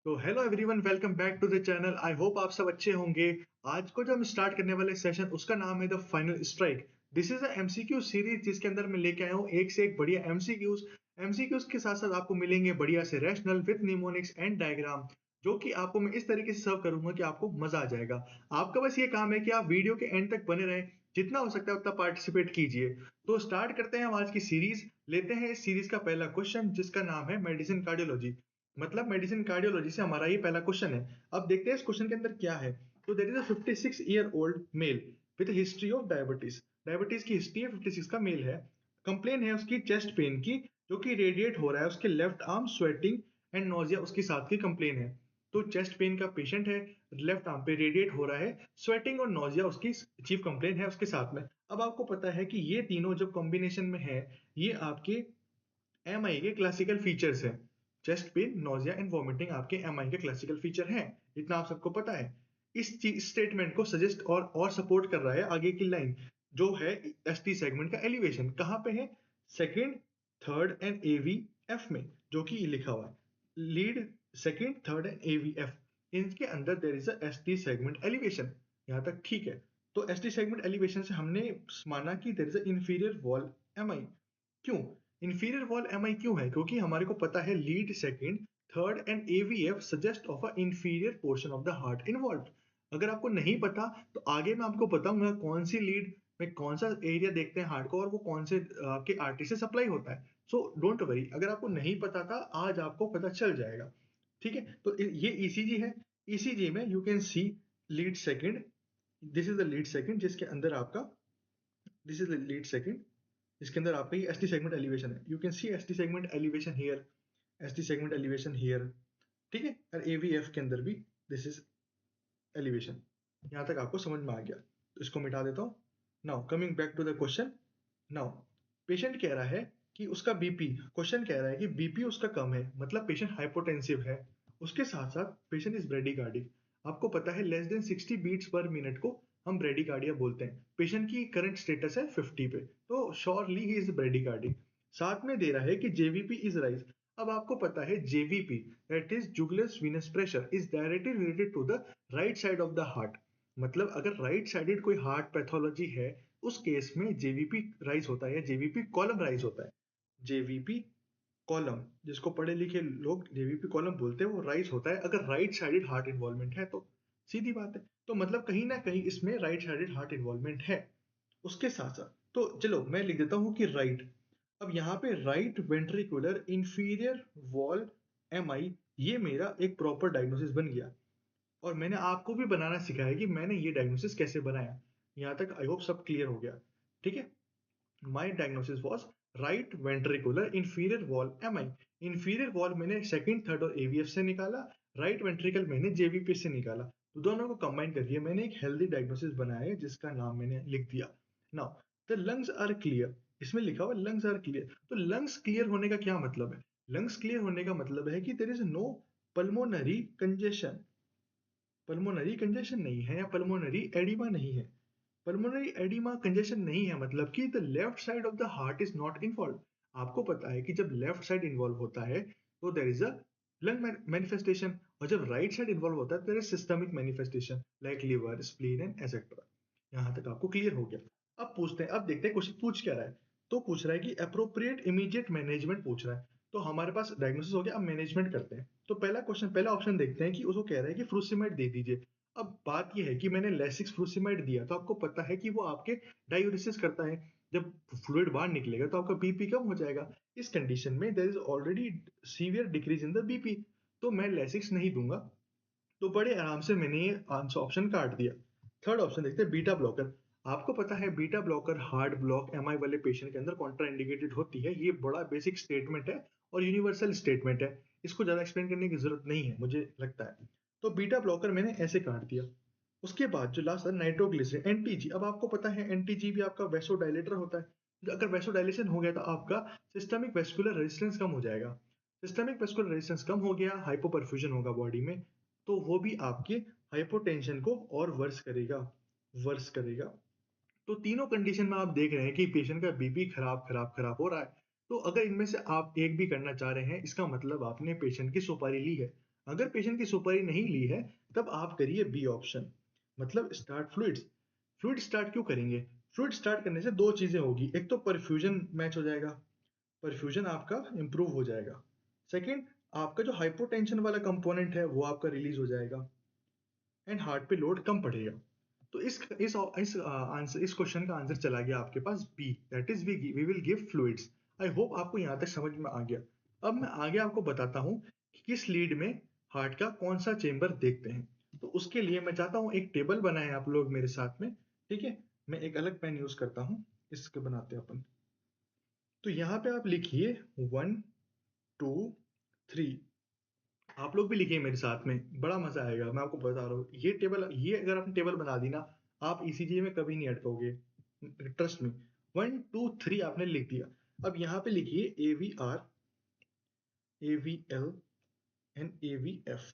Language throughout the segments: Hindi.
तो hello everyone, welcome back to the channel. I hope आप सब अच्छे होंगे। आज को जो हम स्टार्ट करने वाले सेशन उसका नाम है the final strike. This is a MCQ series जिसके अंदर मैं लेके आया हूँ एक से एक बढ़िया एमसीक्यूज। एमसीक्यूज के साथ साथ आपको मिलेंगे बढ़िया से rational with mnemonics and diagram, जो कि आपको मैं इस तरीके से सर्व करूंगा कि आपको मजा आ जाएगा। आपका बस ये काम है कि आप वीडियो के एंड तक बने रहें, जितना हो सकता है उतना पार्टिसिपेट कीजिए। तो स्टार्ट करते हैं हम आज की सीरीज। लेते हैं इस सीरीज का पहला क्वेश्चन जिसका नाम है मेडिसिन कार्डियोलॉजी। मतलब मेडिसिन कार्डियोलॉजी से हमारा ये पहला क्वेश्चन है। अब देखते हैं इस क्वेश्चन के अंदर क्या है। तो there is a 56-year-old male with history of diabetes. Diabetes की हिस्ट्री है, 56 का मेल है। कंप्लेन है उसकी चेस्ट पेन की, जो कि रेडिएट हो रहा है उसके left arm, sweating and nausea उसके साथ की कंप्लेन है। तो चेस्ट पेन का पेशेंट है, लेफ्ट आर्म पे रेडिएट हो रहा है, स्वेटिंग और नोजिया उसकी चीफ कंप्लेन है उसके साथ में। अब आपको पता है कि ये तीनों जब कॉम्बिनेशन में है, ये आपके एमआई के क्लासिकल फीचर्स हैं। Chest pain, nausea and vomiting आपके एमआई के क्लासिकल फीचर हैं। इतना आप सबको पता है। इस स्टेटमेंट को सजेस्ट और सपोर्ट कर रहा है आगे की लाइन, जो है एसटी सेगमेंट का एलिवेशन कहाँ पे है, सेकंड, थर्ड एंड एवीएफ में, जो कि लिखा हुआ है lead, second, third and AVF. इनके अंदर there is a ST segment elevation. यहाँ तक ठीक है। तो एसटी सेगमेंट एलिवेशन से हमने माना कि there is a inferior wall MI. क्यों इंफीरियर वॉल एमआई क्यों है? क्योंकि हमारे को पता है lead, second, third and AVF suggest of a inferior portion of the heart involve. अगर आपको नहीं पता तो आगे मैं आपको बताऊंगा कौन सी लीड में कौन सा एरिया देखते हैं हार्ट को और वो कौन से आपके आर्टरी से सप्लाई होता है। सो डोंट वरी, अगर आपको नहीं पता था आज आपको पता चल जाएगा। ठीक है, तो ये ईसीजी है। ईसीजी में you can see lead second, this is the lead second जिसके अंदर आपका, this is the lead second, इसके अंदर आपका ये एसटी सेगमेंट एलिवेशन है। You can see ST segment elevation here, ST segment elevation here. ठीक है, और एवीएफ के अंदर भी दिस इज एलिवेशन। यहां तक आपको समझ में आ गया, तो इसको मिटा देता हूं। Now coming back to the question. Now patient कह रहा है कि उसका बीपी, क्वेश्चन कह रहा है कि बीपी उसका कम है, मतलब पेशेंट हाइपोटेंसिव है। उसके साथ साथ पेशेंट इज ब्रेडिकार्डिक। आपको पता है less than 60 beats per minute को हम ब्रेडिकार्डिया बोलते हैं। पेशेंट की करंट स्टेटस है 50 पे, तो श्योरली ही इज ब्रेडिकार्डिक। साथ में दे रहा है कि जेवीपी इज राइज। अब आपको पता है JVP, that is jugular venous pressure, is directly related to the right side of the heart. मतलब अगर राइट साइडेड कोई हार्ट पैथोलॉजी है, उस केस में जेवीपी राइज होता है या जेवीपी कॉलम राइज होता है। जेवीपी कॉलम, जिसको पढ़े लिखे लोग जेवीपी कॉलम बोलते हैं, वो राइज होता है अगर राइट साइडेड हार्ट इन्वॉल्वमेंट है तो। सीधी बात है। तो मतलब कहीं ना कहीं इसमें राइट साइडेड हार्ट इन्वॉल्वमेंट है। उसके साथ साथ तो चलो मैं लिख देता हूं कि राइट। अब यहाँ पे right ventricular inferior wall MI, ये मेरा एक प्रॉपर डायग्नोसिस बन गया। और मैंने आपको भी बनाना सिखाया कि मैंने ये डायग्नोसिस कैसे बनाया। यहाँ तक आई होप सब क्लियर हो गया। ठीक है, my diagnosis was right ventricular inferior wall MI. Inferior wall मैंने सेकंड, थर्ड और एवीएफ से निकाला, राइट वेंट्रिकल मैंने जेवीपी से निकाला। तो दोनों को कंबाइन करके मैंने एक हेल्दी डायग्नोसिस बनाया है जिसका नाम मैंने लिख दिया। Now the lungs are clear, इसमें लिखा हुआ लंग्स आर क्लियर। तो लंग्स क्लियर होने का क्या मतलब है? लंग्स क्लियर होने का मतलब है कि there is no pulmonary congestion. Pulmonary congestion नहीं है या पल्मोनरी एडिमा नहीं है। पल्मोनरी एडिमा कंजेशन नहीं है मतलब कि the left side of the heart is not involve. आपको पता है कि जब लेफ्ट साइड इन्वॉल्व होता है तो there is a lung manifestation, और जब राइट साइड इन्वॉल्व होता है there is systemic manifestation like liver, spleen and etcetera. यहाँ तक आपको क्लियर हो गया। अब पूछते हैं, अब देखते हैं क्वेश्चन पूछ क्या रहा है। तो पूछ रहा है कि अप्रोप्रिएट इमीडिएट मैनेजमेंट पूछ रहा है। तो हमारे पास डायग्नोसिस हो गया, अब मैनेजमेंट करते हैं। तो पहला क्वेश्चन, पहला ऑप्शन देखते हैं कि उसको कह रहा है कि फ्रूसिमाइड दे दीजिए। अब बात यह है कि मैंने लेसिक्स फ्रूसिमाइड दिया तो आपको पता है कि वो आपके डायूरेसिस करता है। जब फ्लूइड बाहर निकलेगा तो आपका बीपी कम हो जाएगा। इस कंडीशन में there is already severe decrease in the BP, तो मैं लेसिक्स नहीं दूंगा। तो बड़े आराम से मैंने ये आंसर ऑप्शन काट दिया। थर्ड ऑप्शन देखते हैं, बीटा ब्लॉकर। आपको पता है beta blocker heart block MI वाले पेशेंट के अंदर कॉन्ट्राइंडिकेटेड होती है। ये बड़ा बेसिक स्टेटमेंट है और यूनिवर्सल स्टेटमेंट है। इसको ज्यादा एक्सप्लेन करने की जरूरत नहीं है मुझे लगता है। तो बीटा ब्लॉकर मैंने ऐसे काट दिया। उसके बाद जो लास्ट था नाइट्रोग्लिसरीन, एनटीजी। अब आपको पता है एनटीजी भी आपका वेसोडाइलेटर होता है। अगर वेसोडाइलेशन हो गया तो आपका सिस्टमिक वेस्कुलर रेजिस्टेंस कम हो जाएगा। सिस्टमिक वेस्कुलर रेजिस्टेंस कम हो गया, हाइपोपरफ्यूजन होगा बॉडी में, तो वो भी आपके हाइपोटेंशन को और वर्स करेगा, वर्स करेगा। तो तीनों कंडीशन में आप देख रहे हैं कि पेशेंट का बीपी खराब खराब खराब हो रहा है। तो अगर इनमें से आप एक भी करना चाह रहे हैं, इसका मतलब आपने पेशेंट की सुपारी ली है। अगर पेशेंट की सुपारी नहीं ली है तब आप करिए बी ऑप्शन, मतलब स्टार्ट फ्लूइड्स। फ्लूइड स्टार्ट क्यों करेंगे? फ्लूइड स्टार्ट करने से दो चीजें होगी, एक तो परफ्यूजन मैच हो जाएगा, परफ्यूजन आपका इंप्रूव हो जाएगा। सेकंड, आपका जो हाइपोटेंशन वाला कंपोनेंट है वो आपका रिलीज हो जाएगा एंड हार्ट पे लोड कम पड़ेगा। तो इस क्वेश्चन का आंसर चला गया आपके पास B, that is we will give fluids. I hope आपको यहाँ तक समझ में आ गया। अब मैं आगे आपको बताता हूँ कि किस लीड में हार्ट का कौन सा चेंबर देखते हैं। तो उसके लिए मैं चाहता हूँ एक टेबल बनाए आप लोग मेरे साथ में, ठीक है। मैं एक अलग पेन यूज करता हूँ, इसके बनाते हैं अपन। तो यहाँ पे आप लिखिए 1 2 3। आप लोग भी लिखिए मेरे साथ में, बड़ा मजा आएगा, मैं आपको बता रहा हूँ। ये अगर आपने टेबल बना दी ना, आप ईसीजी में कभी नहीं अटकोगे, ट्रस्ट मी। 1 2 3 आपने लिख दिया। अब यहाँ पे लिखिए AVR, AVL एंड AVF,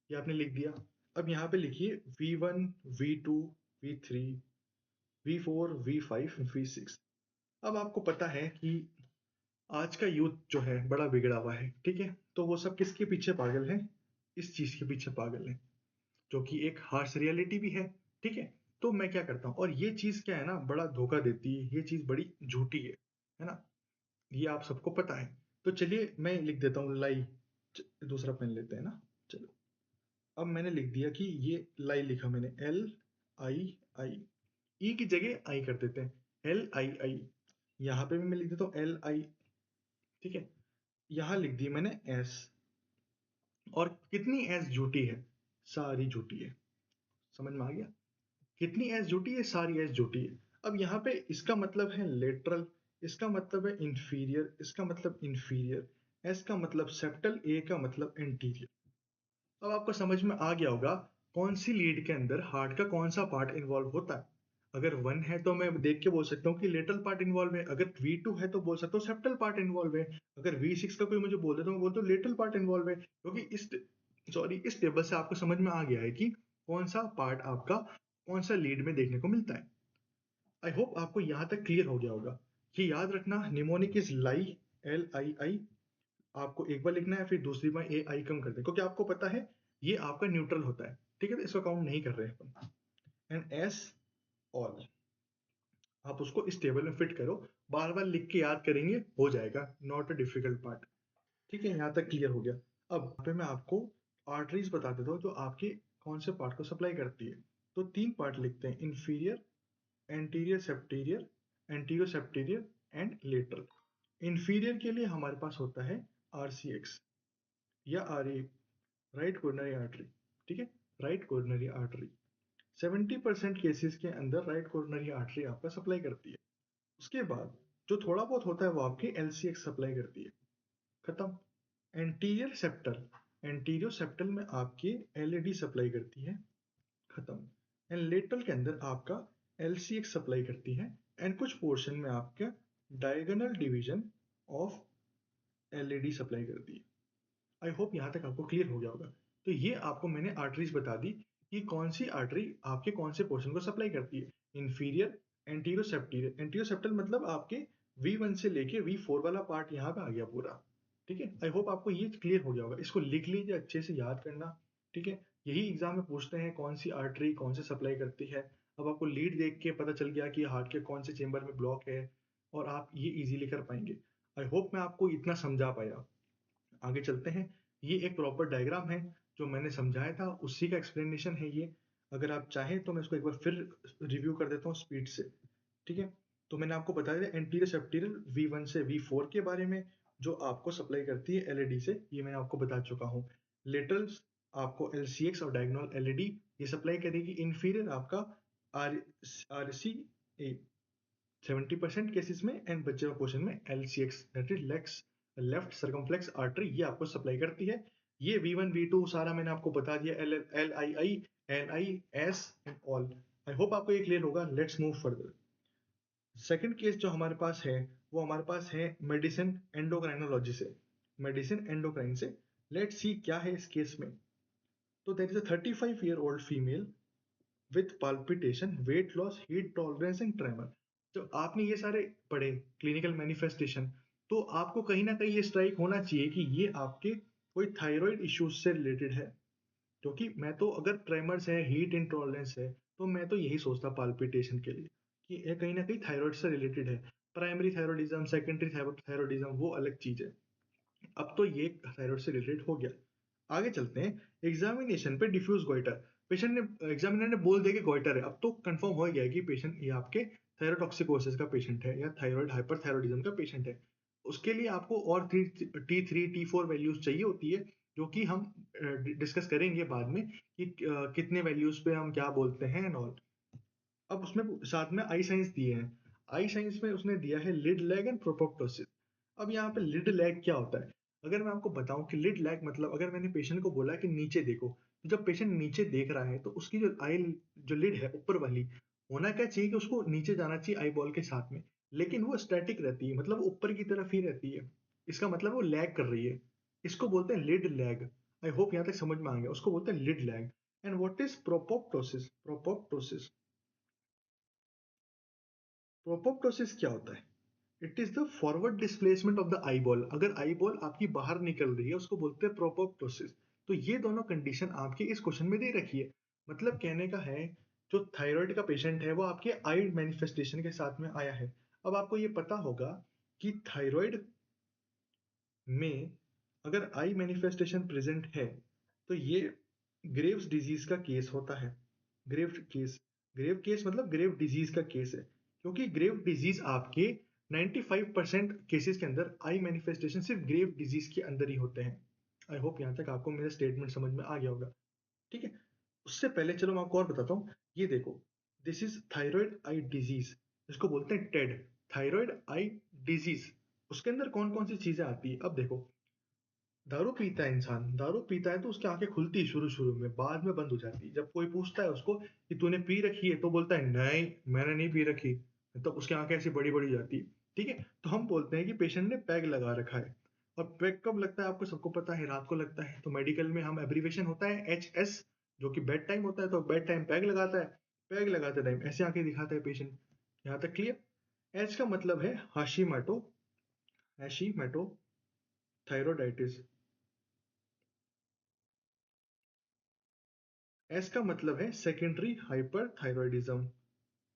ये आपने लिख दिया। अब यहाँ पे लिखिए V1 V2 V3 V4 V5 V6। अब आपको पता है कि आज का यूथ जो है बड़ा बिगड़ा हुआ है, ठीक है। तो वो सब किसके पीछे पागल है? इस चीज के पीछे पागल है, जो कि एक हार्श रियलिटी भी है, ठीक है। तो मैं क्या करता हूँ, और ये चीज क्या है ना, बड़ा धोखा देती है, ये चीज बड़ी झूठी है ना, ये आप सबको पता है। तो चलिए मैं लिख देता हूँ लाई। दूसरा पेन लेते हैं ना, चलो। अब मैंने लिख दिया कि ये लाई लिखा मैंने, LII। ई की जगह आई कर देते हैं, LII। यहाँ पे भी मैं लिख देता हूँ LI, ठीक है। यहाँ लिख दी मैंने S। और कितनी S झूठी है? सारी झूठी है। समझ में आ गया? कितनी एस झूठी है? सारी एस झूठी है। अब यहाँ पे इसका मतलब है लेटरल, इसका मतलब है इंफीरियर, इसका मतलब इंफीरियर, एस का मतलब सेप्टल, ए का मतलब एंटीरियर। अब आपको समझ में आ गया होगा कौन सी लीड के अंदर हार्ट का कौन सा पार्ट इन्वॉल्व होता है। अगर 1 है तो मैं देख के बोल सकता हूँ कि लेटरल पार्ट इन्वॉल्व है, अगर V2 है तो बोल सकता हूँ सेप्टल पार्ट इन्वॉल्व है, अगर V6 का कोई मुझे बोल दे तो मैं बोलता हूँ लेटरल पार्ट इन्वॉल्व है, क्योंकि इस टेबल से आपको समझ में आ गया है कि कौन सा पार्ट आपका कौन सा लीड में देखने को मिलता है। आई होप आपको यहाँ तक क्लियर हो गया होगा। ये याद रखना, निमोनिक इज लाई, LII। आपको एक बार लिखना है, फिर दूसरी बार AI कम कर दें, क्योंकि आपको पता है ये आपका न्यूट्रल होता है, ठीक है। तो इसको काउंट नहीं कर रहे हैं अपन। एंड S ऑल, आप उसको इस टेबल में फिट करो, बार बार लिख के याद करेंगे, हो जाएगा, नॉट अ डिफिकल्ट पार्ट, ठीक है। यहाँ तक क्लियर हो गया। अब यहाँ पे मैं आपको आर्टरीज बता देता हूँ जो आपके कौन से पार्ट को सप्लाई करती है। तो तीन पार्ट लिखते हैं, inferior, anterior superior, anterior superior and lateral. Inferior के लिए हमारे पास होता है RCX या RA, राइट कोरोनरी आर्टरी, ठीक है। राइट कोरोनरी आर्टरी 70% केसेस के अंदर राइट कोरोनरी आर्टरी आपका सप्लाई करती है। उसके बाद जो थोड़ा बहुत होता है वो आपके LCX सप्लाई करती है, खत्म। एंटीरियर सेप्टल, एंटीरियो सेप्टल में आपके LED सप्लाई करती है, खत्म। एंड लेटरल के अंदर आपका LCX सप्लाई करती है, एंड कुछ पोर्शन में आपका diagonal division of LED supply करती है। आई होप यहाँ तक आपको क्लियर हो गया होगा। तो ये आपको मैंने आर्टरीज बता दी कि कौन सी आर्टरी आपके कौन से पोर्शन को सप्लाई करती है। इंफीरियर, एंटीरियो सेप्टीरियर, एंटीरियो सेप्टल मतलब आपके V1 से लेके V4 वाला पार्ट यहाँ पे आ गया पूरा, ठीक है। आई होप आपको ये क्लियर हो गया होगा, इसको लिख लीजिए, अच्छे से याद करना, ठीक है। यही एग्जाम में पूछते हैं कौन सी आर्टरी कौन से सप्लाई करती है। अब आपको लीड देख के पता चल गया कि हार्ट के कौन से चेंबर में ब्लॉक है, और आप ये इजीली कर पाएंगे। आई होप मैं आपको इतना समझा पाया। आगे चलते हैं। ये एक प्रॉपर डायग्राम है जो मैंने समझाया था, उसी का एक्सप्लेनेशन है ये। अगर आप चाहें तो मैं इसको एक बार फिर रिव्यू कर देता हूँ स्पीड से, ठीक है। तो मैंने आपको बताया था एंटीरियर सेप्टीरियल V1 से V4 के बारे में, जो आपको सप्लाई करती है LED से, ये मैंने आपको बता चुका हूँ। लेटरल्स आपको LCX और डायगोनल LED ये सप्लाई करेगी। इंफीरियर आपका RCA 70% केसेस में, एंड बचे हुए पोर्शन में LCX that is left circumflex artery, ये आपको सप्लाई करती है। ये V1 V2 सारा मैंने आपको बता दिया, LII LIS and all. I hope आपको ये क्लियर होगा। Let's move further. Second case जो हमारे पास है वो हमारे पास है मेडिसिन एंडोक्राइनोलॉजी से, मेडिसिन एंडोक्राइन से। लेट्स सी क्या है इस केस में। तो there is a 35-year-old female with palpitation, weight loss, heat tolerance and tremor. तो आपने ये सारे पढ़े क्लिनिकल मैनिफेस्टेशन, तो आपको कहीं ना कहीं ये स्ट्राइक होना चाहिए कि ये आपके कोई थायराइड इश्यूज से रिलेटेड है, क्योंकि मैं तो अगर ट्रेमर्स है, हीट इंटॉलरेंस है, तो मैं तो यही सोचता पाल्पिटेशन के लिए कि ये कहीं ना कहीं थायराइड से रिलेटेड है। प्राइमरी थायराइडिज्म, सेकेंडरी थायराइडिज्म वो अलग चीज है। अब तो ये थायराइड से रिलेटेड हो गया। आगे चलते हैं। एग्जामिनेशन पे डिफ्यूज गोइटर, पेशेंट ने, एग्जामिनर ने बोल दिया कि गोइटर है, अब तो कंफर्म हो गया कि पेशेंट ये आपके थायरोटॉक्सिकोसिस का पेशेंट है या थायराइड हाइपरथायरॉयडिज्म का पेशेंट है। उसके लिए आपको और T3 T4 वैल्यूज चाहिए होती है, जो कि हम डिस्कस करेंगे बाद में कि कितने वैल्यूज पे हम क्या बोलते हैं एंड ऑल। अब उसमें साथ में आई साइंस दिए हैं। आई साइंस में उसने दिया है लिड लैग एंड प्रोपोप्टोसिस। अब यहाँ पे लिड लैग क्या होता है? अगर मैं आपको बताऊं कि लिड लैग मतलब, अगर मैंने पेशेंट को बोला कि नीचे देखो, तो जब पेशेंट नीचे देख रहा है तो उसकी जो आई, जो लिड है ऊपर वाली, होना क्या चाहिए कि उसको नीचे जाना चाहिए आई बॉल के साथ में, लेकिन वो स्टैटिक रहती है, मतलब ऊपर की तरफ ही रहती है। इसका मतलब वो लैग कर रही है। इसको बोलते हैं लिड लैग। आई होप यहाँ तक समझ में आ गया। उसको बोलते हैं lid lag. And what is proptosis? Proptosis, proptosis क्या होता है? It is the forward displacement of the eyeball. अगर आई बॉल आपकी बाहर निकल रही है उसको बोलते हैं प्रोपोप्टोसिस। तो ये दोनों कंडीशन आपके इस क्वेश्चन में दे रखी है। मतलब कहने का है, जो थायराइड का पेशेंट है वो आपके आई मैनिफेस्टेशन के साथ में आया है। अब आपको ये पता होगा कि थायराइड में अगर आई मैनिफेस्टेशन प्रेजेंट है तो ये ग्रेव्स डिजीज का केस होता है। ग्रेव केस, ग्रेव केस मतलब ग्रेव डिजीज का केस है, क्योंकि ग्रेव डिजीज आपके 95% केसेस के अंदर आई मैनिफेस्टेशन सिर्फ ग्रेव डिजीज के अंदर ही होते हैं। आई होप यहाँ तक आपको मेरा स्टेटमेंट समझ में आ गया होगा। ठीक है, उससे पहले चलो मैं आपको और बताता हूँ। ये देखो, this is thyroid eye disease, इसको बोलते हैं टेड, थायराइड आई डिजीज। उसके अंदर कौन कौन सी चीजें आती है? अब देखो, दारू पीता है इंसान, दारू पीता है तो उसकी आंखें खुलती है शुरू शुरू में, बाद में बंद हो जाती है। जब कोई पूछता है उसको कि तूने पी रखी है, तो बोलता है नहीं मैंने नहीं पी रखी, तो उसकी आंखें ऐसी बड़ी बड़ी जाती है। ठीक है, तो हम बोलते हैं कि पेशेंट ने पैग लगा रखा है। और पैग कब लगता है आपको सबको पता है, रात को लगता है। तो मेडिकल में हम एब्रीवेशन होता है HS, जो कि बेड टाइम होता है, तो बेड टाइम पैग लगाता है। पैग लगाते टाइम ऐसे आंखें दिखाता है पेशेंट। यहाँ तक क्लियर? एच का मतलब है हाशीमाटो, हैशीमेटो थायरोडाइटिस। एस का मतलब है सेकेंडरी हाइपरथायरॉयडिज्म।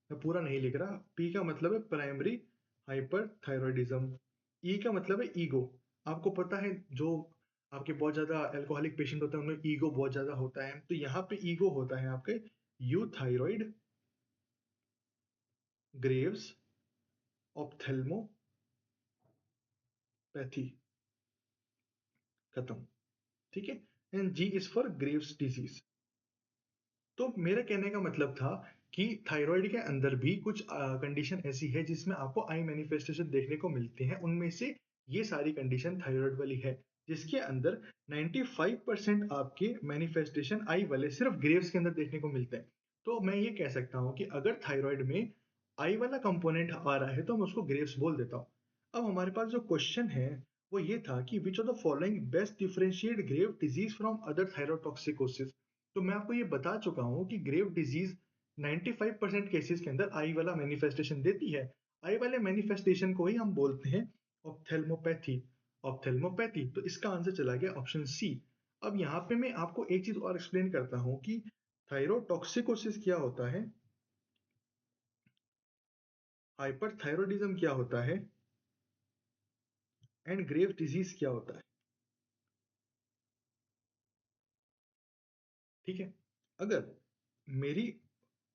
मैं पूरा नहीं लिख रहा। पी का मतलब है प्राइमरी हाइपरथायरॉयडिज्म। ई का मतलब है ईगो। आपको पता है जो आपके बहुत ज्यादा अल्कोहलिक पेशेंट होते हैं उनमें ईगो बहुत ज्यादा होता है, तो यहाँ पे ईगो होता है आपके यूथायरॉइड ग्रेव्स ऑप्थेल्मोपैथी। खत्म। ठीक है। And G is for Graves disease. तो मेरा कहने का मतलब था कि थायराइड के अंदर भी कुछ कंडीशन ऐसी है जिसमें आपको आई मैनिफेस्टेशन देखने को मिलते हैं। उनमें से ये सारी कंडीशन थायराइड वाली है, जिसके अंदर 95% आपके मैनिफेस्टेशन आई वाले सिर्फ ग्रेव्स के अंदर देखने को मिलते हैं। तो मैं ये कह सकता हूँ कि अगर थायराइड में आई वाला कंपोनेंट आ रहा है तो मैं उसको ग्रेव्स बोल देता हूँ। अब हमारे पास जो क्वेश्चन है वो ये था कि which of the following best differentiate Grave disease from other thyrotoxicosis. तो मैं आपको ये बता चुका हूँ कि ग्रेव डिजीज 95% केसेस के अंदर आई वाला मैनिफेस्टेशन देती है। आई वाले मैनिफेस्टेशन को ही हम बोलते हैं ऑप्थेल्मोपैथी। ऑप्थेल्मोपैथी, तो इसका आंसर चला गया ऑप्शन सी। अब यहाँ पे मैं आपको एक चीज और एक्सप्लेन करता हूँ कि थायरोटॉक्सिकोसिस क्या होता है, हाइपरथायरॉयडिज्म क्या होता है, एंड ग्रेव डिजीज क्या होता है। ठीक है, अगर मेरी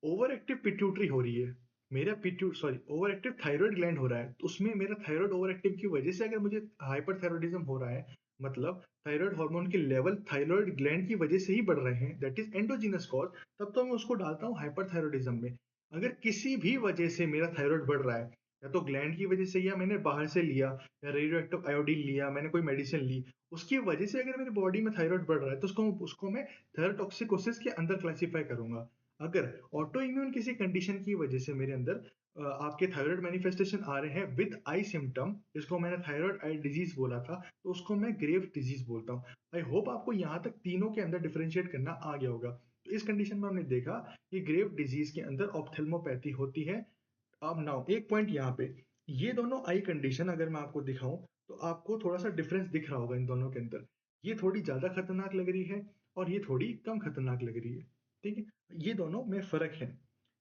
ओवर एक्टिव पिट्यूटरी हो रही है, मेरा पिट्यू sorry overactive thyroid gland हो रहा है, तो उसमें मेरा थायराइड ओवर एक्टिव की वजह से अगर मुझे हाइपरथायरॉयडिज्म हो रहा है, मतलब थायराइड हार्मोन के लेवल थायराइड ग्लैंड की वजह से ही बढ़ रहे हैं, दैट इज एंडोजीनस कॉज, तब तो मैं उसको डालता हूँ हाइपरथायरॉयडिज्म में। अगर किसी भी वजह से मेरा थायराइड बढ़ रहा है, या तो ग्लैंड की वजह से, या मैंने बाहर से लिया, या रेडियो एक्टिव आयोडीन लिया, मैंने कोई मेडिसिन ली, उसकी वजह से अगर मेरी बॉडी में थायराइड बढ़ रहा है, तो उसको उसको मैं थायरोटॉक्सिकोसिस के अंदर क्लासिफाई करूंगा। अगर ऑटो इम्यून किसी कंडीशन की वजह से मेरे अंदर आपके थायराइड मैनिफेस्टेशन आ रहे हैं विद आई सिम्टम, जिसको मैंने थायराइड आई डिजीज बोला था, तो उसको मैं ग्रेव डिजीज बोलता हूँ। आई होप आपको यहाँ तक तीनों के अंदर डिफरेंशिएट करना आ गया होगा। तो इस कंडीशन में हमने देखा कि ग्रेव डिजीज के अंदर ऑप्थेल्मोपैथी होती है। अब नाउ एक पॉइंट यहाँ पे, ये दोनों आई कंडीशन अगर मैं आपको दिखाऊं तो आपको थोड़ा सा डिफरेंस दिख रहा होगा इन दोनों के अंदर। ये थोड़ी ज़्यादा खतरनाक लग रही है और ये थोड़ी कम खतरनाक लग रही है, ठीक है। ये दोनों में फ़र्क है।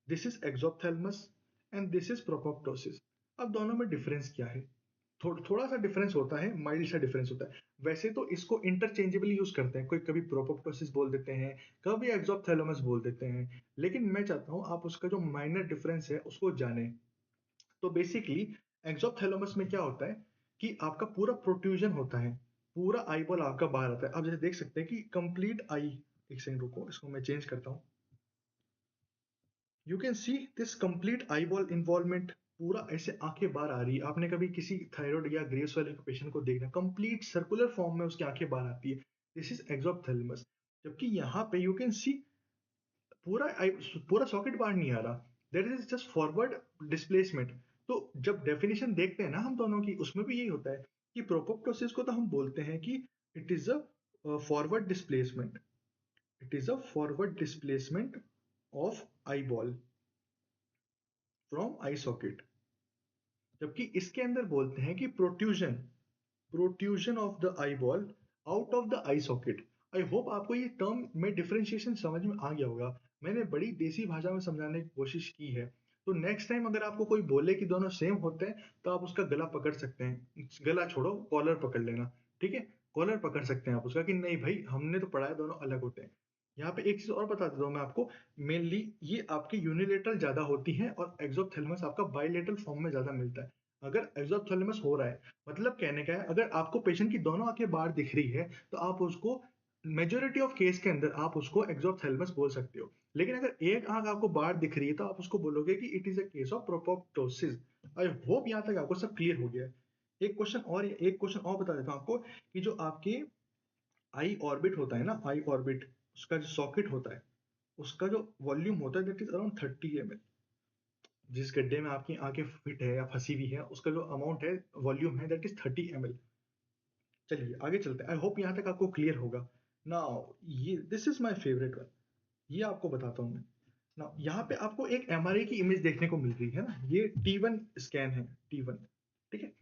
This is exophthalmos and this is proptosis. अब दोनों में डिफरेंस क्या है? थोड़ा सा डिफरेंस होता है, माइल्ड सा डिफरेंस होता है। वैसे तो इसको इंटरचेंजेबली यूज़ करते हैं, कोई कभी प्रोपोप्टोसिस बोल देते हैं, कभी एक्सोप्थेलमस बोल देते हैं, लेकिन मैं चाहता हूँ आप उसका जो माइनर डिफरेंस है उसको जानें। तो बेसिकली एक्सोप्थैलेमस में क्या होता है कि आपका पूरा प्रोट्रूजन होता है, पूरा आई बॉल आपका बाहर आता है। आप जैसे देख सकते हैं कि कंप्लीट आई, एक सेकंड रुको, इसको मैं चेंज करता हूँ। You can see this complete eye ball involvement, पूरा ऐसे आंखें बाहर आ रही है। आपने कभी किसी थायराइड या ग्रेव्स वाले पेशेंट को देखना, कंप्लीट सर्कुलर फॉर्म में उसकी आंखें बाहर आती है। This is exophthalmos. जबकि यहाँ पे यू कैन सी पूरा पूरा सॉकेट बाहर नहीं आ रहा, there is just forward displacement. तो जब डेफिनेशन देखते हैं ना हम दोनों की, उसमें भी यही होता है कि प्रोपोप्टोसिस को तो हम बोलते हैं कि it is a forward displacement, it is a forward displacement of eye ball from I socket. जबकि इसके अंदर बोलते हैं कि protrusion, protrusion of the eye ball out of the I socket. I hope आपको ये टर्म में डिफरेंशिएशन समझ में आ गया होगा। मैंने बड़ी देसी भाषा में समझाने की कोशिश की है। तो नेक्स्ट टाइम अगर आपको कोई बोले कि दोनों सेम होते हैं, तो आप उसका गला पकड़ सकते हैं। गला छोड़ो, कॉलर पकड़ लेना, ठीक है। कॉलर पकड़ सकते हैं आप उसका कि नहीं भाई, हमने तो पढ़ा है दोनों अलग होते हैं। यहाँ पे एक चीज और बता देता हूँ मैं आपको। मेनली ये आपके यूनिलेटरल ज्यादा होती है और एक्सोप्थैलेमस आपका बाइलेटरल फॉर्म में ज्यादा मिलता है। अगर एक्सोप्थैलेमस हो रहा है, मतलब कहने का है अगर आपको पेशेंट की दोनों आंखें बाहर दिख रही है, तो आप उसको मेजोरिटी ऑफ केस के अंदर आप उसको एक्सोप्थैलेमस बोल सकते हो। लेकिन अगर एक आंख आपको बाहर दिख रही है, तो आप उसको बोलोगे कि it is a case of proptosis. I hope यहाँ तक आपको सब क्लियर हो गया है। एक क्वेश्चन और बता देता हूँ आपको कि जो आपके आई ऑर्बिट होता है ना, आई ऑर्बिट, उसका जो सॉकेट होता है, उसका जो वॉल्यूम होता है दैट इज अराउंड 30 ml। जिस गड्ढे में आपकी आंखें फिट है या फंसी हुई है, उसका जो अमाउंट है, वॉल्यूम है, दैट इज 30 ml। चलिए आगे चलते हैं। आई होप यहाँ तक आपको क्लियर होगा। नाउ ये this is my favourite one, ये आपको बताता हूँ मैं। नाउ यहाँ पे आपको एक एमआरआई की इमेज देखने को मिल रही है ना, ये T1 स्कैन है, T1, ठीक है।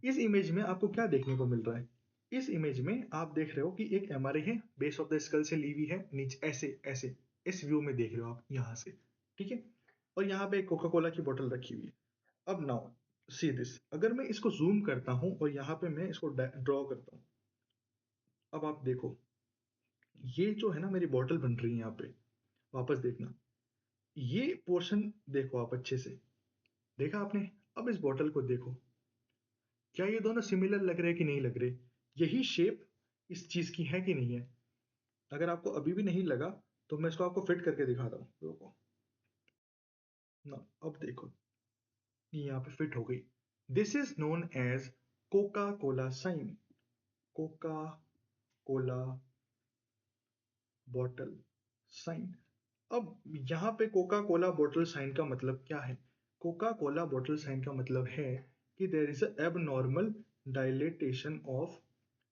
इस इमेज में आपको क्या देखने को मिल रहा है? इस इमेज में आप देख रहे हो कि एक एमआरआई है, बेस ऑफ द स्कल से ली हुई है, नीचे ऐसे ऐसे इस व्यू में देख रहे हो आप यहाँ से, ठीक है। और यहाँ पे एक कोका कोला की बोतल रखी हुई है। अब नाउ सी दिस, अगर मैं इसको जूम करता हूँ और यहाँ पे मैं इसको ड्रॉ करता हूँ, अब आप देखो, ये जो है ना मेरी बॉटल बन रही है यहाँ पे, वापस देखना, ये पोर्शन देखो आप अच्छे से, देखा आपने? अब इस बॉटल को देखो, क्या ये दोनों सिमिलर लग रहे हैं कि नहीं लग रहे? यही शेप इस चीज की है कि नहीं है? अगर आपको अभी भी नहीं लगा, तो मैं इसको आपको फिट करके दिखाता हूँ, रुको ना। अब देखो, ये यहाँ पे फिट हो गई। This is known as Coca Cola sign, Coca Cola bottle sign. अब यहाँ पे कोका कोला बॉटल साइन का मतलब क्या है? कोका कोला बॉटल साइन का मतलब है कि there is abnormal dilatation of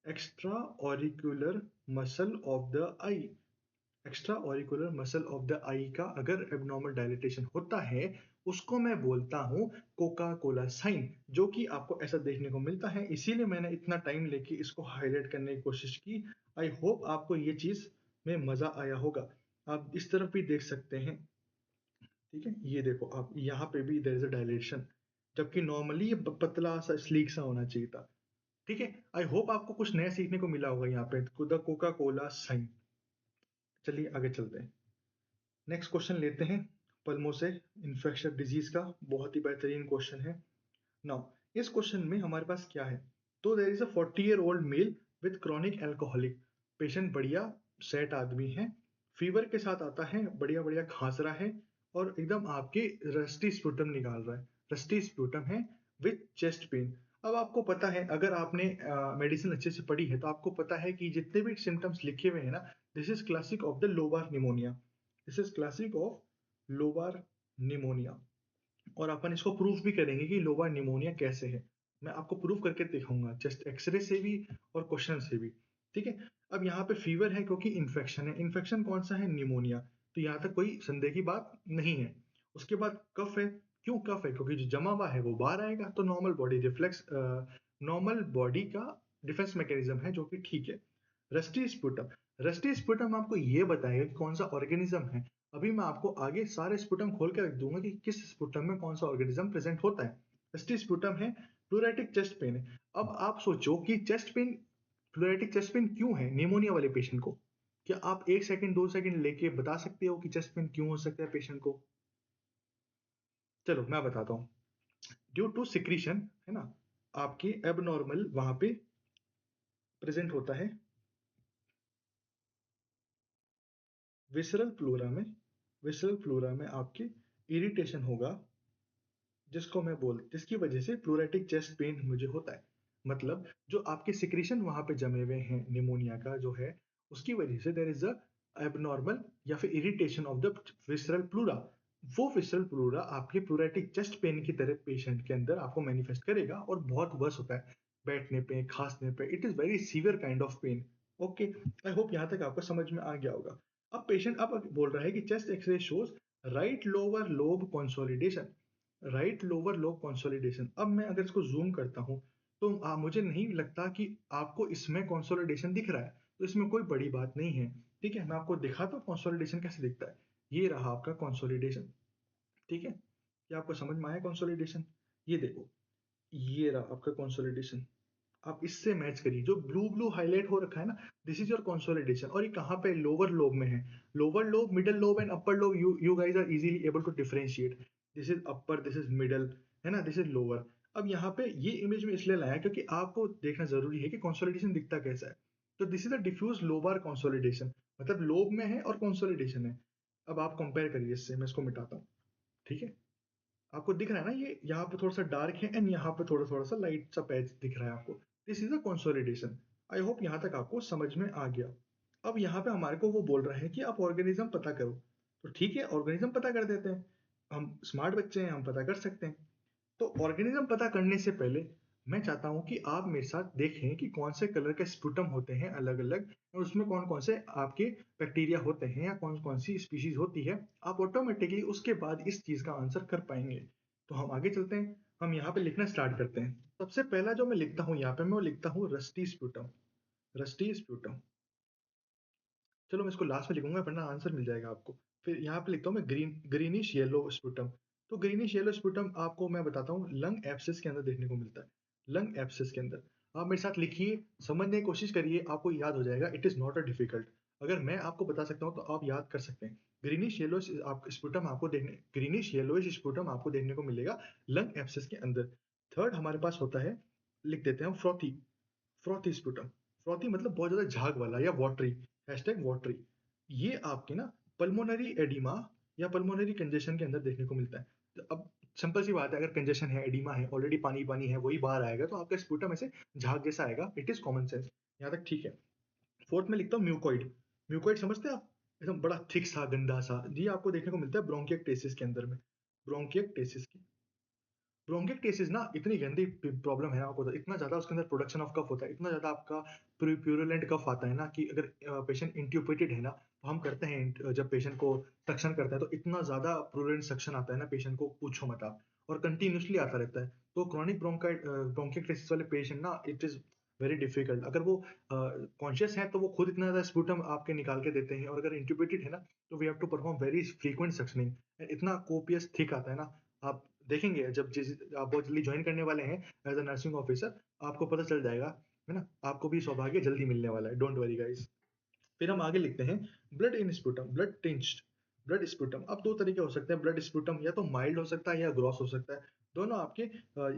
extra ocular muscle of the eye. Extra ocular muscle of the eye का अगर एबनॉर्मल डायलिटेशन होता है, उसको मैं बोलता हूँ कोका कोला साइन, जो कि आपको ऐसा देखने को मिलता है। इसीलिए मैंने इतना टाइम लेके इसको हाईलाइट करने की कोशिश की। आई होप आपको ये चीज में मजा आया होगा। आप इस तरफ भी देख सकते हैं, ठीक है। ये देखो आप, यहाँ पे भी देयर इज अ डायलेशन, जबकि नॉर्मली ये पतला सा स्लीक सा होना चाहिए था, ठीक है। आई होप आपको कुछ नया सीखने को मिला होगा यहाँ पे, द कोका कोला साइन। चलिए आगे चलते हैं। नेक्स्ट क्वेश्चन लेते हैं, पल्मों से इन्फेक्शन डिजीज का, बहुत ही बेहतरीन क्वेश्चन है। नाउ इस क्वेश्चन में हमारे पास क्या है? तो there is a 40-year-old male with chronic alcoholic patient, बढ़िया सेट आदमी है, फीवर के साथ आता है, बढ़िया बढ़िया खांस रहा है और एकदम आपके रस्टी स्प्यूटम निकाल रहा है, रस्टी स्प्यूटम है विद चेस्ट पेन। अब आपको पता है, अगर आपने मेडिसिन अच्छे से पढ़ी है, तो आपको पता है कि जितने भी सिम्टम्स लिखे हुए हैं ना, this is classic of the lobar pneumonia, this is classic of lobar pneumonia. और अपन इसको प्रूफ भी करेंगे कि लोबार निमोनिया कैसे है। मैं आपको प्रूफ करके दिखाऊंगा, जस्ट एक्सरे से भी और क्वेश्चन से भी, ठीक है। अब यहाँ पे फीवर है क्योंकि इन्फेक्शन है। इन्फेक्शन कौन सा है? निमोनिया। तो यहाँ तक कोई संदेह की बात नहीं है। उसके बाद कफ है। क्यों कफ है? क्योंकि जो जमा हुआ है वो बाहर आएगा, तो normal body reflex, normal body का डिफेंस मैकेनिज्म है, जो कि ठीक है। Rusty sputum. रस्टी स्पुटम आपको ये बताएगा कि कौन सा ऑर्गेनिज्म है। अभी मैं आपको आगे सारे स्पुटम खोल के रख दूंगा कि किस स्पुटम में कौन सा ऑर्गेनिज्म प्रेजेंट होता है। रस्टी स्पुटम है प्लूरेटिक चेस्ट पेन। अब आप सोचो कि चेस्ट पेन, प्लूरेटिक चेस्ट पेन क्यों है निमोनिया वाले पेशेंट को? क्या आप 1 सेकंड 2 सेकंड लेके बता सकते हो कि चेस्ट पेन क्यों हो सकता है पेशेंट को? चलो मैं बताता हूँ। ड्यू टू सिक्रीशन, है ना, आपकी एबनॉर्मल वहां पे प्रेजेंट होता है विसरल फ्लोरा में। विसरल फ्लोरा में आपके इरिटेशन होगा, जिसकी वजह से प्लूरेटिक चेस्ट पेन मुझे होता है। मतलब जो आपके सिक्रीशन वहां पे जमे हुए हैं निमोनिया का जो है, उसकी वजह से देयर इज अ एबनॉर्मल या फिर irritation of the visceral pleura. वो विसरल प्लूरा आपके प्लूरेटिक चेस्ट पेन की तरह पेशेंट के अंदर आपको मैनिफेस्ट करेगा और बहुत वर्स होता है। बैठने पे, खांसने पे, it is very severe kind of pain. Okay, I hope यहाँ तक आपको समझ में आ गया होगा। अब पेशेंट अब बोल रहा है कि chest x-ray shows right lower lobe consolidation. Right lower lobe consolidation. अब मैं अगर इसको जूम करता हूँ तो मुझे नहीं लगता कि आपको इसमें कंसोलिडेशन दिख रहा है, तो इसमें कोई बड़ी बात नहीं है। ठीक है, मैं आपको दिखाता हूँ कंसोलिडेशन कैसे दिखता है। ये रहा आपका कंसोलिडेशन। ठीक है, क्या आपको समझ में आया कंसोलिडेशन? ये देखो, ये रहा आपका कंसोलिडेशन। आप इससे मैच करिए, जो ब्लू ब्लू हाईलाइट हो रखा है ना, दिस इज योर कंसोलिडेशन। और ये कहाँ पे? लोअर लोब में है। Lower lobe, middle lobe and upper lobe, you guys are easily able to differentiate. This is upper, this is middle, है ना, दिस इज लोअर। अब यहाँ पे ये इमेज में इसलिए लाया क्योंकि आपको देखना जरूरी है कि कंसोलिडेशन दिखता कैसा है। तो this is a diffuse lobar consolidation, मतलब लोब में है और कंसोलिडेशन है। अब आप कंपेयर करिए इससे, मैं इसको मिटाता हूँ। ठीक है, आपको दिख रहा है ना, ये यहाँ पे थोड़ा सा डार्क है एंड यहाँ पे थोड़ा थोड़ा सा लाइट सा पैच दिख रहा है आपको। This is a consolidation. I hope यहाँ तक आपको समझ में आ गया। अब यहाँ पे हमारे को वो बोल रहा है कि आप ऑर्गेनिज्म पता करो। तो ठीक है, ऑर्गेनिज्म पता कर देते हैं। हम स्मार्ट बच्चे हैं, हम पता कर सकते हैं। तो ऑर्गेनिज्म पता करने से पहले मैं चाहता हूँ कि आप मेरे साथ देखें कि कौन से कलर के स्पुटम होते हैं अलग अलग, और उसमें कौन कौन से आपके बैक्टीरिया होते हैं या कौन कौन सी स्पीशीज होती है। आप ऑटोमेटिकली उसके बाद इस चीज का आंसर कर पाएंगे। तो हम आगे चलते हैं, हम यहाँ पे लिखना स्टार्ट करते हैं। सबसे पहला जो मैं लिखता हूँ यहाँ पे, मैं वो लिखता हूँ रस्टी स्प्यूटम। Rusty sputum. चलो मैं इसको लास्ट में लिखूंगा वरना आंसर मिल जाएगा आपको। फिर यहाँ पे लिखता हूँ मैं ग्रीनिश येलो स्प्यूटम। तो ग्रीनिश येलो स्प्यूटम आपको मैं बताता हूँ लंग एब्सेस के अंदर देखने को मिलता है। लंग एब्सेस के अंदर आप मेरे साथ लिखिए, समझने की कोशिश करिए, आपको याद हो जाएगा। It is not a difficult. अगर मैं आपको बता सकता हूँ तो आप याद कर सकते हैं। ग्रीनिश येलो स्प्यूटम आपको देखने, ग्रीनिश येलोइश स्प्यूटम आपको देखने को मिलेगा लंग एब्सेस के अंदर। थर्ड हमारे पास होता है, लिख देते हैं फ्रॉथी। Frothy sputum. फ्रॉथी मतलब बहुत ज्यादा झाग वाला या वाटरी। Hashtag watery. ये आपके ना पल्मोनरी एडिमा या पल्मोनरी कंजेशन के अंदर देखने को मिलता है। तो अब सिंपल सी बात है, अगर कंजेशन है, एडिमा है, ऑलरेडी पानी पानी है, वही बाहर आएगा तो आपका स्पुटम ऐसे झाग जैसा आएगा। It is common sense. यहाँ तक ठीक है। फोर्थ में लिखता हूँ म्यूकोइड। म्यूकोइड समझते हैं आप? एकदम बड़ा थिक सा गंदा सा, ये आपको देखने को मिलता है ब्रोंकियक्टेसिस के अंदर में। ब्रोंकियक्टेसिस की, ब्रोंकिक्टेसिस ना इतनी गंदी प्रॉब्लम है ना, आपको इतना ज्यादा उसके अंदर प्रोडक्शन ऑफ कफ होता है, इतना ज्यादा आपका प्यूरुलेंट कफ आता है ना कि अगर पेशेंट इंट्यूबेटेड है ना, तो हम करते हैं जब पेशेंट को सक्शन करते हैं तो इतना ज्यादा प्यूरुलेंट सक्शन आता है ना पेशेंट को, पूछो मत आप। और कंटिन्यूसली आता रहता है। तो क्रॉनिक ब्रोंकिक्टेसिस वाले पेशेंट ना, इट इज वेरी डिफिकल्ट। अगर वो कॉन्शियस है तो वो खुद इतना ज्यादा स्पूटम आपके निकाल के देते हैं, और अगर इंट्यूबेटेड है ना तो we have to perform very frequent suctioning. इतना कोपियस थिक आता है ना, आप देखेंगे जब जिस आप बहुत जल्दी ज्वाइन करने वाले हैं एज अ नर्सिंग ऑफिसर, आपको पता चल जाएगा, है ना, आपको भी सौभाग्य जल्दी मिलने वाला है, डोंट वरी गाइस। फिर हम आगे लिखते हैं blood in sputum, blood tinged blood sputum. अब दो तरीके हो सकते हैं ब्लड स्पुटम, या तो माइल्ड हो सकता है या ग्रॉस हो सकता है। दोनों आपके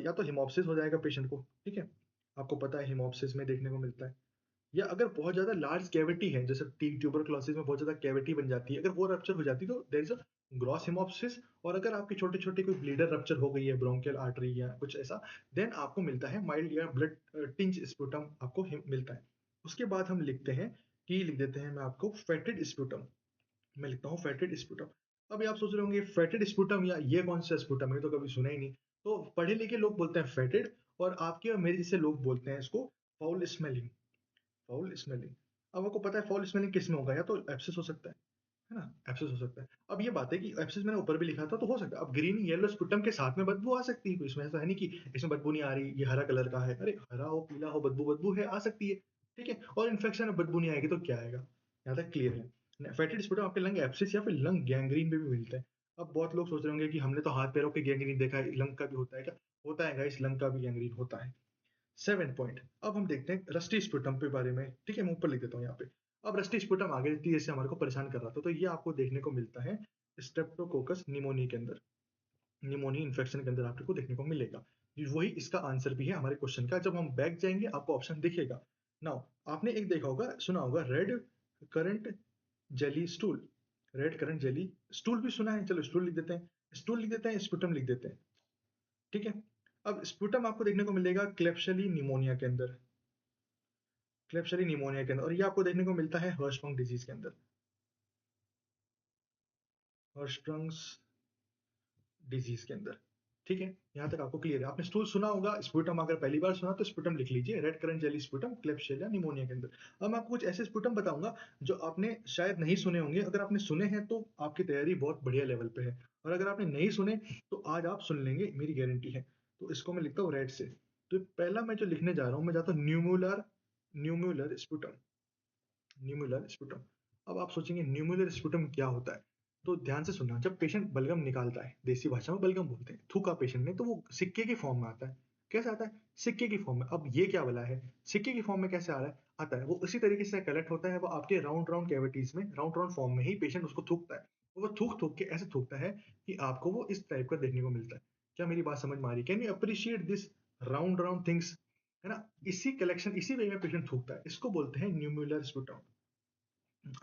या तो हिमोप्सिस हो जाएगा पेशेंट को, ठीक है, आपको पता है हिमोप्सिस में देखने को मिलता है। या अगर बहुत ज्यादा लार्ज कैविटी है, जैसे ट्यूबरक्लोसिस में बहुत ज्यादा कैविटी बन जाती है, अगर वो रप्चर हो जाती है तो देयर इज अ ग्रॉस हिमोप्सिस। और अगर आपकी छोटे छोटे कोई ब्लीडर रप्चर हो गई है, ब्रोंकियल आर्टरी या कुछ ऐसा, देन आपको मिलता है माइल्ड या ब्लड टिंच स्पुटम आपको मिलता है। उसके बाद हम लिखते हैं कि लिख देते हैं मैं आपको फेटेड स्पुटम। मैं लिखता हूँ फेटेड स्पुटम। अभी आप सोच रहे होंगे फेटेड स्पुटम या ये कौन सा स्पुटम है, तो कभी सुना ही नहीं। तो पढ़े लिखे लोग बोलते हैं फेटेड, और आपके और मेरे जैसे लोग बोलते हैं इसको फाउल स्मेलिंग। Foul smelling. अब आपको पता है फाउल स्मेलिंग किस में होगा, या तो एब्सेस हो सकता है ना, एब्सेस हो सकता है। अब ये बात है कि एब्सेस मैंने ऊपर भी लिखा था तो हो सकता है। अब ग्रीन येलो स्पुटम के साथ में बदबू आ सकती है, इसमें ऐसा है नहीं कि इसमें बदबू नहीं आ रही, ये हरा कलर का है, अरे हरा हो पीला हो बदबू बदबू है, आ सकती है। ठीक है, और इन्फेक्शन और बदबू नहीं आएगी तो क्या आएगा, यहाँ तक क्लियर है। फैटी स्पुटम आपके लंग एब्सिस या फिर लंग गैंग्रीन में भी मिलता है। अब बहुत लोग सोच रहे होंगे कि हमने तो हाथ पैरों के गैंग्रीन देखा है, लंग का भी होता है क्या? होता है गाइस, लंग का भी गैंग्रीन होता है। 7 पॉइंट, अब हम देखते हैं रस्टी स्पुटम के बारे में। ठीक है, मैं ऊपर लिख देता हूँ यहाँ पे। अब रस्टी स्पुटम आगे जैसे हमारे को परेशान कर रहा था, तो ये आपको देखने को मिलता है स्ट्रेप्टोकोकस निमोनिया के अंदर, निमोनिया इन्फेक्शन के अंदर आपको देखने को मिलेगा। वही इसका आंसर भी है हमारे क्वेश्चन का। जब हम बैक जाएंगे आपको ऑप्शन दिखेगा। नाउ आपने एक देखा होगा, सुना होगा, red currant jelly stool. Red currant jelly stool भी सुना है, चलो स्टूल लिख देते हैं, स्टूल लिख देते हैं, स्पुटम लिख देते हैं। ठीक है, अब स्पुटम आपको देखने को मिलेगा क्लेप्शली निमोनिया के अंदर, क्लेप्शली निमोनिया के अंदर, और ये आपको देखने को मिलता है हर्शस्प्रंग डिजीज के अंदर, हर्शस्प्रंग्स डिजीज के अंदर। ठीक है, यहाँ तक आपको क्लियर है। आपने स्टूल सुना होगा, स्पुटम अगर पहली बार सुना तो स्पुटम लिख लीजिए, red currant jelly sputum Klebsiella pneumonia के अंदर। अब मैं आपको कुछ ऐसे स्पुटम बताऊंगा जो आपने शायद नहीं सुने होंगे। अगर आपने सुने हैं तो आपकी तैयारी बहुत बढ़िया लेवल पे है, और अगर आपने नहीं सुने तो आज आप सुन लेंगे, मेरी गारंटी है। तो इसको मैं लिखता हूँ रेड से। तो पहला मैं जो लिखने जा रहा हूँ, मैं जाता हूँ न्यूमुलर, न्यूमुलर स्पुटम, न्यूमुलर स्पुटम। अब आप सोचेंगे न्यूमुलर स्पुटम क्या होता है, तो ध्यान से सुनना। जब पेशेंट बलगम निकालता है, देसी भाषा में बलगम बोलते हैं, थूका पेशेंट ने, तो वो सिक्के की फॉर्म में आता है। कैसे आता है? सिक्के की फॉर्म में। अब ये क्या वाला है, सिक्के की फॉर्म में कैसे आ रहा है, आता है वो उसी तरीके से कलेक्ट होता है, वो आपके राउंड राउंड कैविटीज में, राउंड राउंड फॉर्म में ही पेशेंट उसको थूकता है। वो थूक थूक के ऐसे थूकता है कि आपको वो इस टाइप का देखने को मिलता है। क्या मेरी बात समझ में आ रही है? Can you appreciate this round round things, है ना? इसी कलेक्शन, इसी वे में पेशेंट थूकता है, इसको बोलते हैं न्यूमुलर स्पुटम।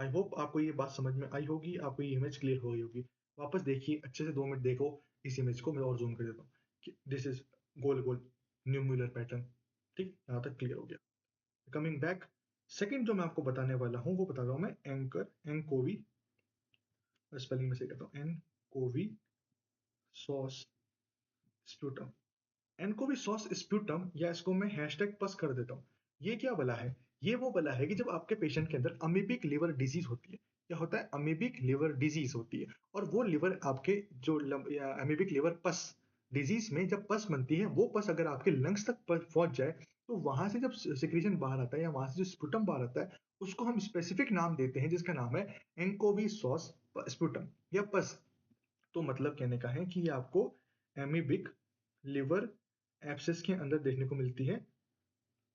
आई होप आपको ये बात समझ में आई होगी, आपको ये इमेज क्लियर हो गई होगी। वापस देखिए, अच्छे से 2 मिनट देखो इस इमेज को, मैं और जूम कर देता हूँ कि दिस इज गोल गोल न्यूमुलर पैटर्न। ठीक, यहाँ तक क्लियर हो गया। कमिंग बैक, सेकंड जो मैं आपको बताने वाला हूँ वो बता रहा हूँ मैं, एंकर एंकोवी, स्पेलिंग में से कहता हूँ, एनकोवी सॉस स्प्यूटम। एनकोवी सॉस स्प्यूटम, या इसको मैं हैशटैग पस कर देता हूँ। ये क्या बला है? ये वो बला है कि जब आपके पेशेंट के अंदर अमीबिक लिवर डिजीज होती है। क्या होता है? अमीबिक लिवर डिजीज होती है, और वो लिवर आपके जो अमीबिक लिवर पस डिजीज में जब पस बनती है, वो पस अगर आपके लंग्स तक पहुंच जाए, तो वहां से जब सिक्रीजन बाहर आता है, या वहां से जो स्पुटम बाहर आता है, उसको हम स्पेसिफिक नाम देते हैं, जिसका नाम है एंकोवी सॉस स्पुटम या पस। तो मतलब कहने का है कि ये आपको एमीबिक लिवर एब्सेस के अंदर देखने को मिलती है।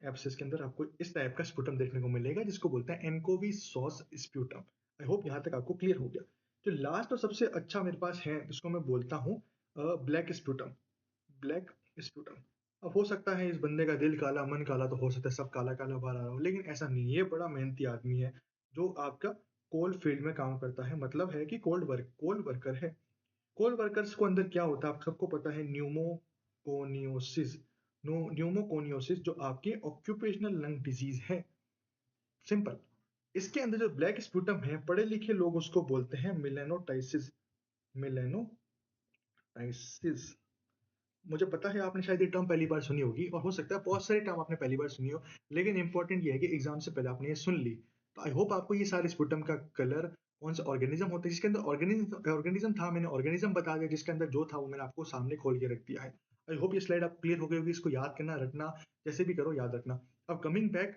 एब्सेस के अंदर आपको इस टाइप का स्पुटम देखने को मिलेगा, जिसको बोलते हैं एनकोवी सॉस स्प्यूटम। आई होप यहाँ तक आपको क्लियर हो गया। जो लास्ट और सबसे अच्छा मेरे पास है, इसको मैं बोलता हूँ ब्लैक स्प्यूटम, ब्लैक स्प्यूटम। अब हो सकता है इस बंदे का दिल काला मन काला, तो हो सकता है सब काला काला बाहर आ रहा हो, लेकिन ऐसा नहीं है। ये बड़ा मेहनती आदमी है, जो आपका कोल्ड फील्ड में काम करता है, मतलब है कि कोल्ड वर्कर है। कोल वर्कर्स को अंदर क्या होता है, आप सबको पता है, न्यूमोकोनियोसिस। न्यूमोकोनियोसिस जो आपके ऑक्यूपेशनल लंग डिजीज है, सिंपल। इसके अंदर जो ब्लैक स्पुटम है, पढ़े लिखे लोग उसको बोलते हैं मिलेनोटाइसिस, मिलेनोटाइसिस। मुझे पता है आपने शायद ये टर्म पहली बार सुनी होगी, और हो सकता है बहुत सारे टर्म आपने पहली बार सुनी हो, लेकिन इंपॉर्टेंट ये है कि एग्जाम से पहले आपने ये सुन ली। तो आई होप आपको ये सारे स्पुटम का कलर, कौन सा ऑर्गेनिज्म होता है, जिसके अंदर ऑर्गेनिज्म था, मैंने ऑर्गेनिज्म बता दिया, जिसके अंदर जो था वो मैंने आपको सामने खोल के रख दिया है। आई होप ये स्लाइड आप क्लियर हो गई होगी। इसको याद करना, रटना, जैसे भी करो याद रखना। अब कमिंग बैक,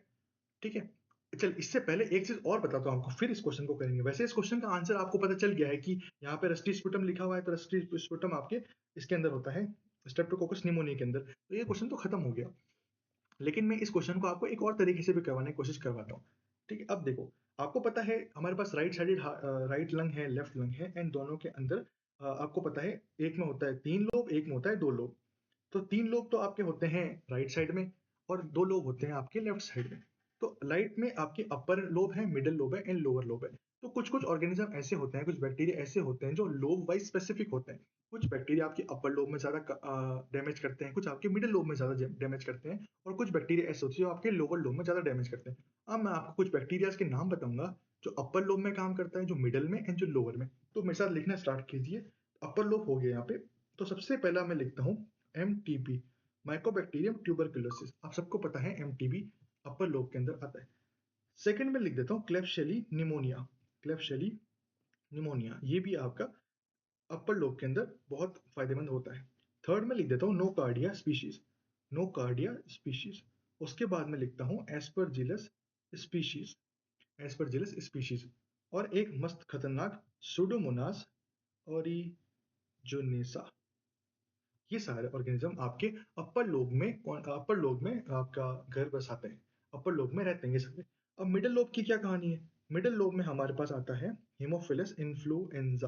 ठीक है, चल इससे पहले एक चीज और बताता हूँ आपको, फिर इस क्वेश्चन को करेंगे। वैसे इस क्वेश्चन का आंसर आपको पता चल गया है कि यहाँ पे रस्टी स्पुटम लिखा हुआ है, तो रस्टी स्पुटम आपके इसके अंदर होता है, स्ट्रेप्टोकोकस निमोनिया के अंदर। तो ये क्वेश्चन तो खत्म हो गया, लेकिन मैं इस क्वेश्चन को आपको एक और तरीके से भी करवाने की कोशिश करवाता हूँ। ठीक है, अब देखो, आपको पता है हमारे पास राइट साइडेड राइट लंग है, लेफ्ट लंग है, एंड दोनों के अंदर आपको पता है, एक में होता है 3 लोब, एक में होता है 2 लोब। तो 3 लोब तो आपके होते हैं राइट साइड में, और 2 लोब होते हैं आपके लेफ्ट साइड में। तो राइट में आपके अपर लोब है, मिडिल लोब है, एंड लोअर लोब है। तो कुछ कुछ ऑर्गेनिज्म ऐसे होते हैं, कुछ बैक्टीरिया ऐसे होते हैं जो लोब वाइज स्पेसिफिक होते हैं। कुछ बैक्टीरिया आपके अपर लोब में ज्यादा डैमेज करते हैं, कुछ आपके मिडिल लोब में ज्यादा डैमेज करते हैं, और कुछ बैक्टीरिया ऐसे होते हैं जो आपके लोअर लोब में ज्यादा डैमेज करते हैं। अब मैं आपको कुछ बैक्टीरिया के नाम बताऊंगा, जो अपर लोब में काम करता है, जो मिडिल में, एंड जो लोअर में। तो मेरे साथ लिखना स्टार्ट कीजिए। अपर लोब हो गया यहाँ पे, तो सबसे पहला मैं लिखता हूँ MTB, माइकोबैक्टीरियम ट्यूबरकुलोसिस। आप सबको पता है MTB अपर लोब के अंदर आता है। सेकंड में लिख देता हूँ क्लेफ्शेली निमोनिया, क्लेफ्शेली निमोनिया, ये भी आपका अपर लोब के अंदर बहुत फायदेमंद होता है। थर्ड में लिख देता हूँ नोकार्डिया स्पीशीज, नोकार्डिया स्पीशीज। उसके बाद में लिखता हूँ एस्परजिलस स्पीशीज, एस्परजिलस स्पीशीज, और एक मस्त खतरनाक सुडोमोनास ओरिजिनेसा। ये सारे ऑर्गेनिज्म आपके अपर लोब में आपका घर बसाते हैं, अपर लोब में रहते हैं ये सारे। अब मिडिल लोब की क्या कहानी है? मिडिल लोब में हमारे पास आता है हीमोफिलस इन्फ्लुएंजा,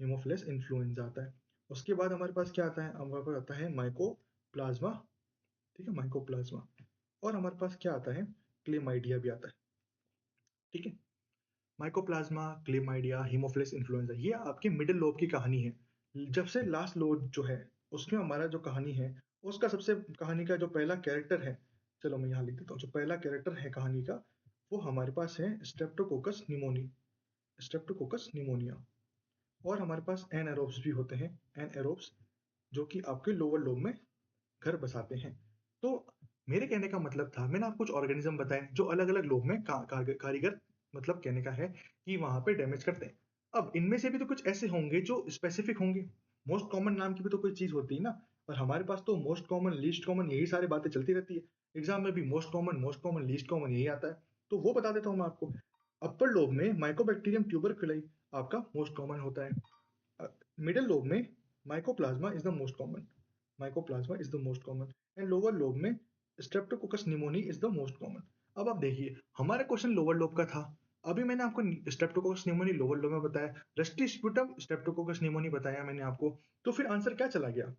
हीमोफिलस इन्फ्लुएंजा आता है। उसके बाद हमारे पास क्या आता है? हमारे पास आता है माइकोप्लाज्मा, ठीक है, माइकोप्लाज्मा। और हमारे पास क्या आता है? क्लेमाइडिया भी आता है, ठीक है। माइकोप्लाज्मा, क्लेमाइडिया, हीमोफिलस इन्फ्लुएंजा, ये आपके मिडिल लोब की कहानी है। जब से लास्ट लोब जो है उसमें हमारा जो कहानी है, उसका सबसे कहानी का जो पहला कैरेक्टर है, चलो मैं यहाँ लिख देता हूँ, जो पहला कैरेक्टर है कहानी का, वो हमारे पास है स्ट्रेप्टोकोकस निमोनी, स्ट्रेप्टोकोकस निमोनिया। और हमारे पास एनाएरोब्स भी होते हैं, एनाएरोब्स, जो कि आपके लोअर लोब में घर बसाते हैं। तो मेरे कहने का मतलब था, मैंने आपको कुछ ऑर्गेनिज्म बताए जो अलग अलग लोब में कारीगर, मतलब कहने का है कि वहां पे डैमेज करते हैं। अब इनमें से भी तो कुछ ऐसे होंगे जो स्पेसिफिक होंगे, मोस्ट कॉमन नाम की भी तो कोई चीज होती है ना। और हमारे पास तो मोस्ट कॉमन, लीस्ट कॉमन, यही सारी बातें चलती रहती है। एग्जाम में भी मोस्ट कॉमन, लीस्ट कॉमन यही आता है। तो वो बता देता हूँ मैं आपको। अपर लोब में माइकोबैक्टीरियम ट्यूबरकुलाई आपका मोस्ट कॉमन होता है। मिडिल लोब में mycoplasma is the most common, mycoplasma is the most common. And lower lobe में streptococcus pneumoniae is the most common. अब आप देखिए, हमारा क्वेश्चन लोअर लोब का था। अभी मैंने आपको स्ट्रेप्टोकोकस निमोनी लोअर लोब में बताया, रस्टी स्पुटम स्ट्रेप्टोकोकस निमोनी बताया मैंने आपको। तो फिर आंसर क्या चला गया?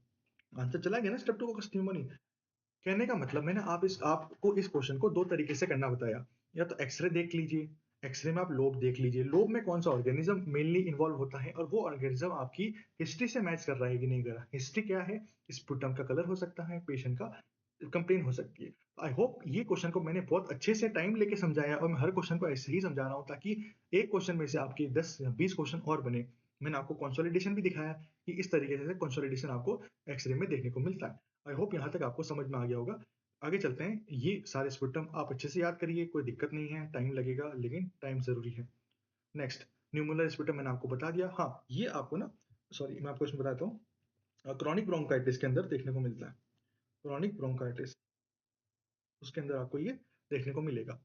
आंसर चला गया ना स्ट्रेप्टोकोकस निमोनी। कहने का मतलब मैंने आपको इस क्वेश्चन को दो तरीके से करना बताया। या तो एक्सरे देख लीजिए, एक्सरे में आप लोब देख लीजिए, लोब में कौन सा ऑर्गेनिज्म मेनली इन्वॉल्व होता है, और वो ऑर्गेनिज्म आपकी हिस्ट्री से मैच कर रहा है कि नहीं कर रहा। हिस्ट्री क्या है? स्पुटम का कलर हो सकता है, पेशेंट का कंप्लेन हो सकती है। आई होप ये क्वेश्चन को मैंने बहुत अच्छे से टाइम लेके समझाया, और मैं हर क्वेश्चन को ऐसे ही समझा रहा हूँ ताकि एक क्वेश्चन में से आपके 10 या 20 क्वेश्चन और बने। मैंने आपको कंसोलिडेशन भी दिखाया कि इस तरीके से कंसोलिडेशन आपको एक्सरे में देखने को मिलता है। आई होप यहाँ तक आपको समझ में आ गया होगा। आगे चलते हैं। ये सारे स्पुटम आप अच्छे से याद करिए, कोई दिक्कत नहीं है, टाइम लगेगा लेकिन टाइम जरूरी है। नेक्स्ट, न्यूमुलर स्पुटम मैंने आपको बता दिया। हाँ, ये आपको ना, सॉरी मैं आपको इसमें बताता हूँ, क्रॉनिक ब्रोंकाइटिस के अंदर देखने को मिलता है। क्रॉनिक ब्रोंकाइटिस, उसके अंदर आपको ये देखने को मिलेगा।